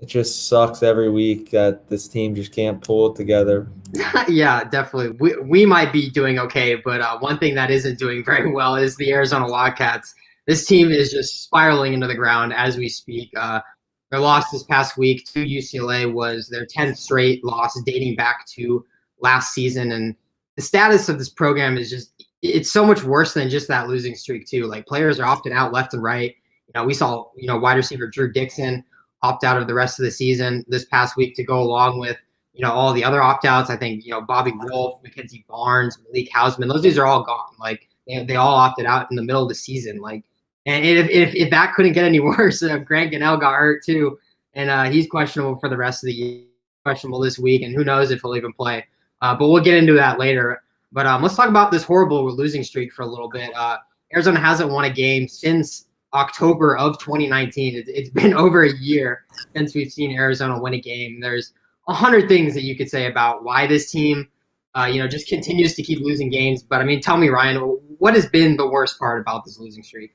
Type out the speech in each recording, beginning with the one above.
It just sucks every week that this team just can't pull it together. Yeah, definitely. We might be doing okay, but one thing that isn't doing very well is the Arizona Wildcats. This team is just spiraling into the ground as we speak. Their loss this past week to UCLA was their 10th straight loss dating back to last season. And the status of this program is just, it's so much worse than just that losing streak, too. Like, players are opting out left and right. We saw, wide receiver Drew Dixon opt out of the rest of the season this past week to go along with all the other opt-outs. I think, Bobby Wolf, Mackenzie Barnes, Malik Hausman, those dudes are all gone. Like, they all opted out in the middle of the season. Like, and if that couldn't get any worse, Grant Gunnell got hurt too, and he's questionable for the rest of the year, questionable this week, and who knows if he'll even play. But we'll get into that later. But let's talk about this horrible losing streak for a little bit. Arizona hasn't won a game since October of 2019. It's been over a year since we've seen Arizona win a game. There's 100 things that you could say about why this team, just continues to keep losing games. But I mean, tell me, Ryan, what has been the worst part about this losing streak?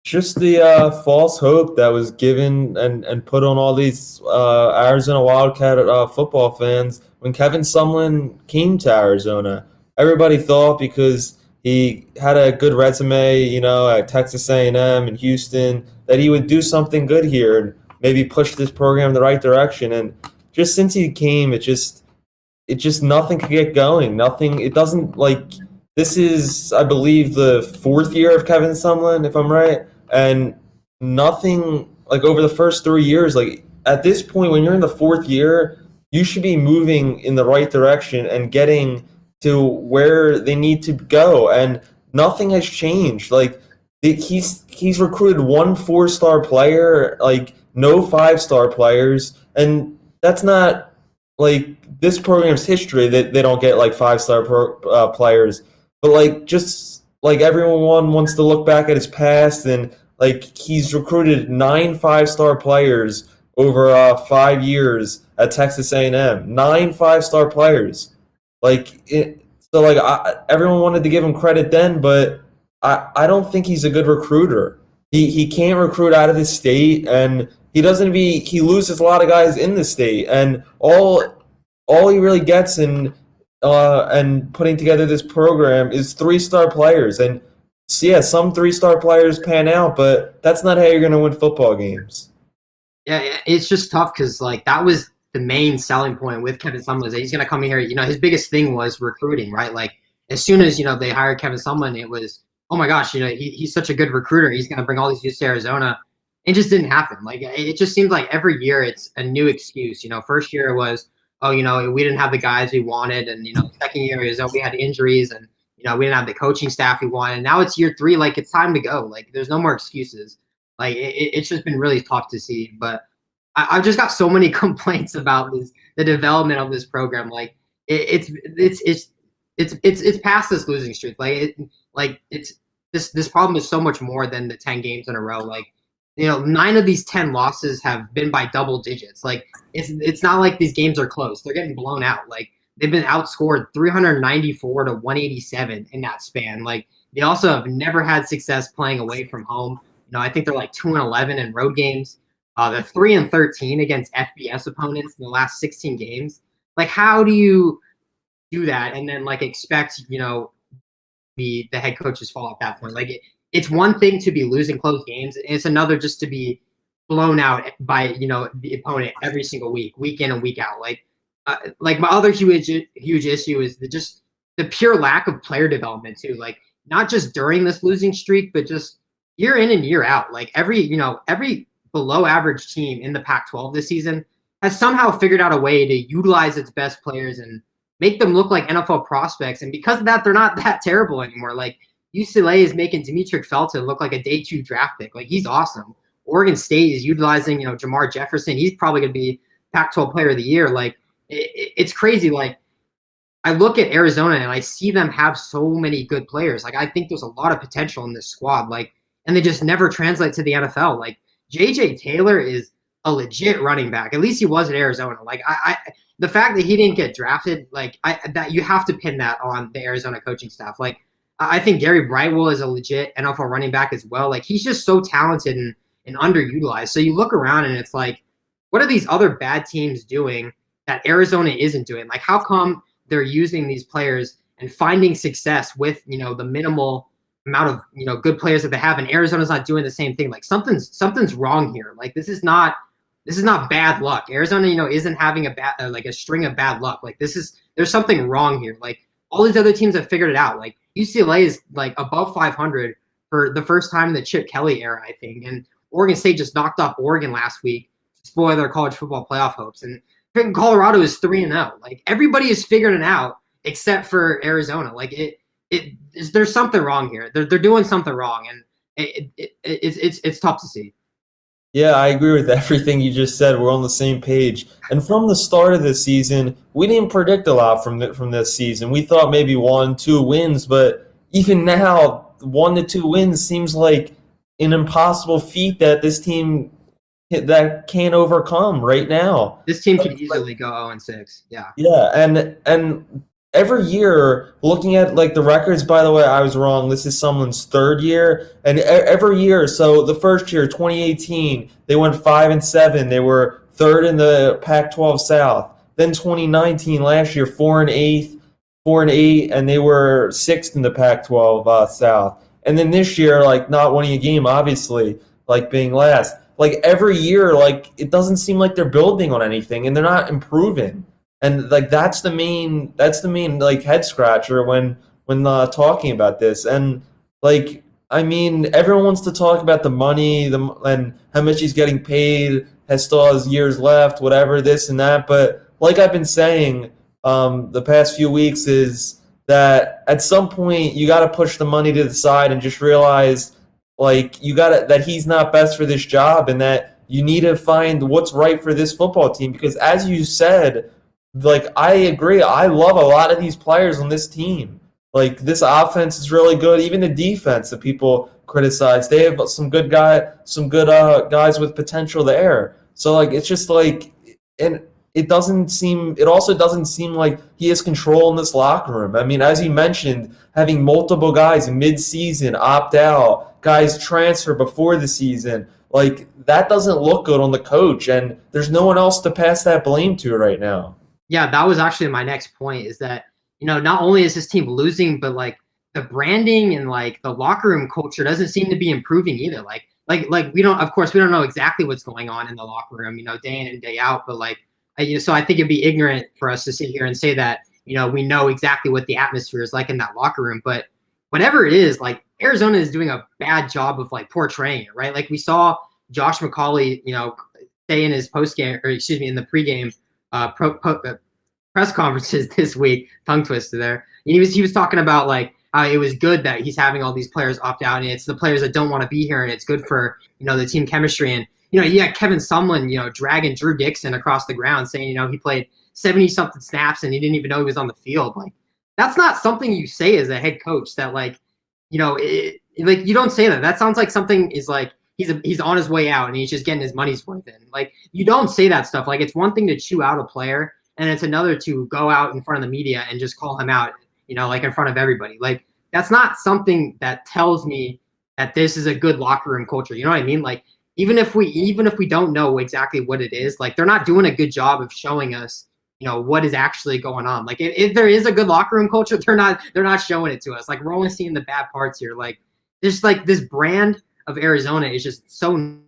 Just the false hope that was given and put on all these Arizona Wildcat football fans when Kevin Sumlin came to Arizona. Everybody thought because he had a good resume, at Texas A&M and Houston, that he would do something good here and maybe push this program in the right direction. And just since he came, it just nothing could get going. Nothing. It doesn't this is, I believe, the fourth year of Kevin Sumlin, if I'm right, and nothing over the first 3 years. At this point, when you're in the fourth year, you should be moving in the right direction and getting to where they need to go. And nothing has changed. He's recruited one 4-star player, no 5-star players, and that's not this program's history that they don't get 5-star players. But just everyone wants to look back at his past, and he's recruited 9 5-star players over 5 years at Texas A&M. 9 5-star players. Everyone wanted to give him credit then, but I don't think he's a good recruiter. He can't recruit out of the state, and he loses a lot of guys in the state, and all he really gets in and putting together this program is 3-star players. And so, yeah, some 3-star players pan out, but that's not how you're going to win football games. Yeah, it's just tough because that was the main selling point with Kevin Sumlin, is that he's going to come here. His biggest thing was recruiting, right? As soon as they hired Kevin Sumlin, it was, oh my gosh, he's such a good recruiter. He's going to bring all these youth to Arizona. It just didn't happen. It just seems like every year it's a new excuse. First year it was, oh, we didn't have the guys we wanted, and second year is, oh, we had injuries, and we didn't have the coaching staff we wanted. Now it's year 3, it's time to go. There's no more excuses. It's just been really tough to see. But I've just got so many complaints about the development of this program. It's past this losing streak. This problem is so much more than the 10 games in a row. 9 of these 10 losses have been by double digits. It's not like these games are close. They're getting blown out. They've been outscored 394 to 187 in that span. They also have never had success playing away from home. I think they're 2-11 in road games. They're 3-13 against FBS opponents in the last 16 games. How do you do that and then expect the head coach's fall at that point? It's one thing to be losing close games. It's another just to be blown out by the opponent every single week in and week out. My other huge issue is the pure lack of player development too. Not just during this losing streak, but just year in and year out. Every below average team in the Pac-12 this season has somehow figured out a way to utilize its best players and make them look like NFL prospects. And because of that, they're not that terrible anymore. UCLA is making Demetric Felton look like a day 2 draft pick. He's awesome. Oregon State is utilizing, Jamar Jefferson. He's probably going to be Pac-12 Player of the Year. It's crazy. I look at Arizona and I see them have so many good players. I think there's a lot of potential in this squad. And they just never translate to the NFL. J.J. Taylor is a legit running back. At least he was at Arizona. The fact that he didn't get drafted, that you have to pin that on the Arizona coaching staff. I think Gary Brightwell is a legit NFL running back as well. He's just so talented and underutilized. So you look around and it's what are these other bad teams doing that Arizona isn't doing? Like, how come they're using these players and finding success with, the minimal amount of, good players that they have, and Arizona's not doing the same thing? Like, something's wrong here. Like, this is not bad luck. Arizona, isn't having a string of bad luck. Like, there's something wrong here. Like, all these other teams have figured it out. Like, UCLA is like above 500 for the first time in the Chip Kelly era, I think. And Oregon State just knocked off Oregon last week to spoil their college football playoff hopes. And Colorado is 3-0. Like, everybody is figuring it out except for Arizona. Like, there's something wrong here. They're doing something wrong, and it's tough to see. Yeah, I agree with everything you just said. We're on the same page. And from the start of the season, we didn't predict a lot from this season. We thought maybe 1-2 wins, but even now, 1-2 wins seems like an impossible feat that this team that can't overcome right now. This team could easily go 0-6. Yeah. Yeah, and every year, looking at like the records, by the way, I was wrong. This is Sumlin's third year, and every year. So the first year, 2018, they went 5-7. They were third in the Pac-12 South. Then 2019, last year, 4-8, and they were sixth in the Pac-12 South. And then this year, like not winning a game, obviously, like being last. Like every year, like it doesn't seem like they're building on anything, and they're not improving. And like that's the main like head scratcher when talking about this. And like I mean, everyone wants to talk about the money, and how much he's getting paid, still has years left, whatever, this and that. But like I've been saying the past few weeks is that at some point you got to push the money to the side and just realize like that he's not best for this job, and that you need to find what's right for this football team. Because as you said, like I agree, I love a lot of these players on this team. Like this offense is really good. Even the defense that people criticize, they have some good guys with potential there. So like it's just like, and it also doesn't seem like he has control in this locker room. I mean, as you mentioned, having multiple guys mid-season opt out, guys transfer before the season, like that doesn't look good on the coach, and there's no one else to pass that blame to right now. Yeah, that was actually my next point, is that, not only is this team losing, but like the branding and like the locker room culture doesn't seem to be improving either. Like we don't know exactly what's going on in the locker room, day in and day out, but like, so I think it'd be ignorant for us to sit here and say that, we know exactly what the atmosphere is like in that locker room. But whatever it is, like Arizona is doing a bad job of like portraying it, right? Like we saw Josh McCauley, say in his postgame, or excuse me, in the pregame press conferences this week, tongue twister there. He was talking about like how it was good that he's having all these players opt out, and it's the players that don't want to be here, and it's good for the team chemistry. And you had Kevin Sumlin dragging Drew Dixon across the ground, saying he played 70-something snaps and he didn't even know he was on the field. Like that's not something you say as a head coach. That like you don't say that. That sounds like something is like he's on his way out and he's just getting his money's worth in. Like you don't say that stuff. Like it's one thing to chew out a player, and it's another to go out in front of the media and just call him out, like in front of everybody. Like that's not something that tells me that this is a good locker room culture. You know what I mean? Like even if we don't know exactly what it is, like they're not doing a good job of showing us, what is actually going on. Like if there is a good locker room culture, they're not showing it to us. Like we're only seeing the bad parts here. Like just like this brand of Arizona is just so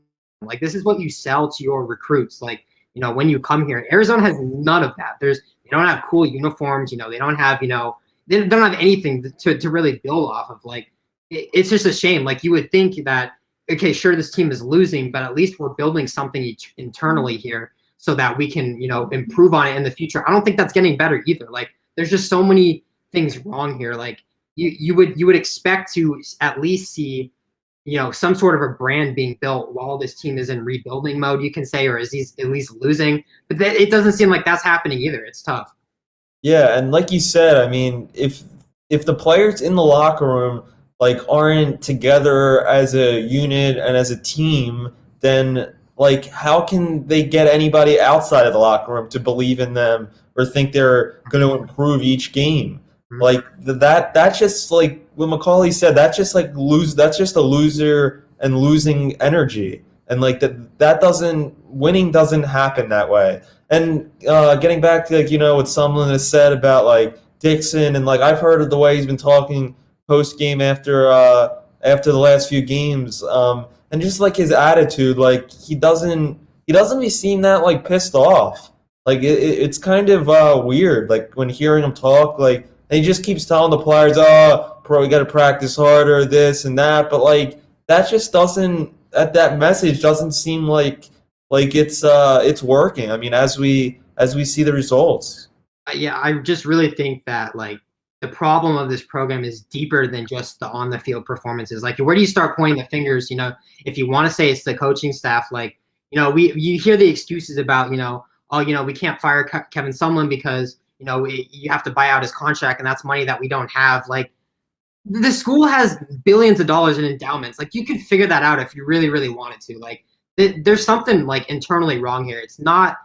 like this is what you sell to your recruits. Like when you come here, Arizona has none of that. They don't have cool uniforms. They don't have they don't have anything to really build off of. Like it's just a shame. Like you would think that, okay, sure, this team is losing, but at least we're building something internally here so that we can, improve on it in the future. I don't think that's getting better either. Like there's just so many things wrong here. Like you would expect to at least see, some sort of a brand being built while this team is in rebuilding mode, you can say, or is he's at least losing. But it doesn't seem like that's happening either. It's tough. Yeah, and like you said, I mean, if the players in the locker room like aren't together as a unit and as a team, then like how can they get anybody outside of the locker room to believe in them or think they're going to improve each game? Mm-hmm. Like that's just like what McCauley said. That's just a loser and losing energy. and like that doesn't winning doesn't happen that way. And getting back to like what Sumlin has said about like Dixon, and like I've heard of the way he's been talking post game after the last few games, and just like his attitude, like he doesn't seem that like pissed off. Like it's kind of weird. Like when hearing him talk, like and he just keeps telling the players, "Oh, bro, we got to practice harder, this and that." But like that just doesn't. That message doesn't seem like it's working. I mean, as we see the results. Yeah, I just really think that like the problem of this program is deeper than just the on the field performances. Like, where do you start pointing the fingers? If you want to say it's the coaching staff, like you hear the excuses about oh we can't fire Kevin Sumlin because you have to buy out his contract and that's money that we don't have. Like, the school has billions of dollars in endowments. Like, you could figure that out if you really, really wanted to. Like, there's something like internally wrong here. It's not,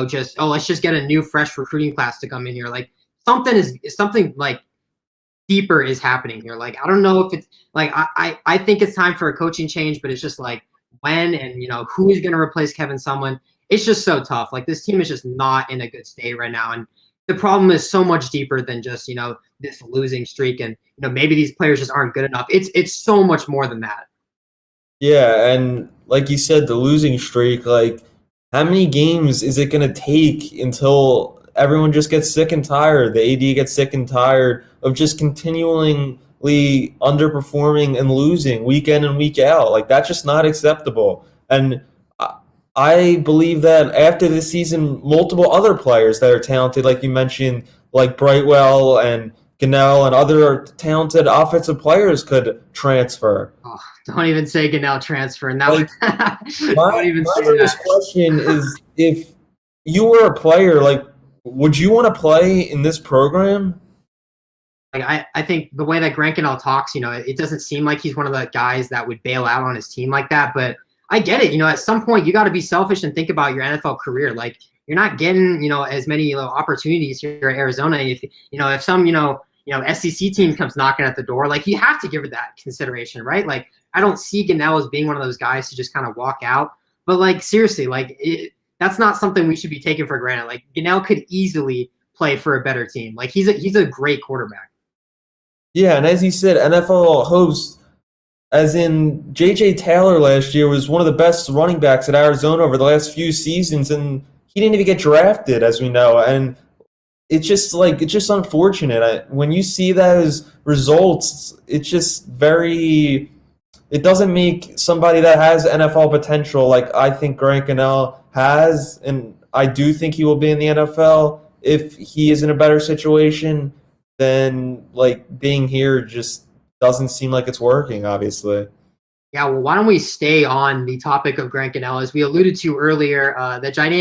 just, oh, let's just get a new fresh recruiting class to come in here. Like, something like deeper is happening here. Like, I don't know if it's like, I think it's time for a coaching change, but it's just like when and, who is going to replace Kevin Sumlin. It's just so tough. Like, this team is just not in a good state right now. And the problem is so much deeper than just, this losing streak and, maybe these players just aren't good enough. It's so much more than that. Yeah, and like you said, the losing streak, like how many games is it going to take until everyone just gets sick and tired? The AD gets sick and tired of just continually underperforming and losing week in and week out. Like that's just not acceptable. And I believe that after this season, multiple other players that are talented, like you mentioned, like Brightwell and Gunnell and other talented offensive players could transfer. Oh, don't even say Gunnell transfer. And that Like, don't even my say biggest that. question is, if you were a player, like, would you want to play in this program? Like, I think the way that Grant Gunnell talks, it doesn't seem like he's one of the guys that would bail out on his team like that. But I get it. At some point you got to be selfish and think about your NFL career. Like, you're not getting, as many opportunities here at Arizona. If some SEC team comes knocking at the door, like, you have to give it that consideration, right? Like, I don't see Gunnell as being one of those guys to just kind of walk out. But like, seriously, like that's not something we should be taking for granted. Like, Gunnell could easily play for a better team. Like, he's a great quarterback. Yeah, and as you said, NFL host, as in J.J. Taylor last year was one of the best running backs at Arizona over the last few seasons, and he didn't even get drafted, as we know. And it's just unfortunate. When you see those results, it's just it doesn't make somebody that has NFL potential like I think Grant Gunnell has, and I do think he will be in the NFL if he is in a better situation. Then like being here just doesn't seem like it's working, obviously. Yeah, well, why don't we stay on the topic of Grant Gunnell? As we alluded to earlier, the gigantic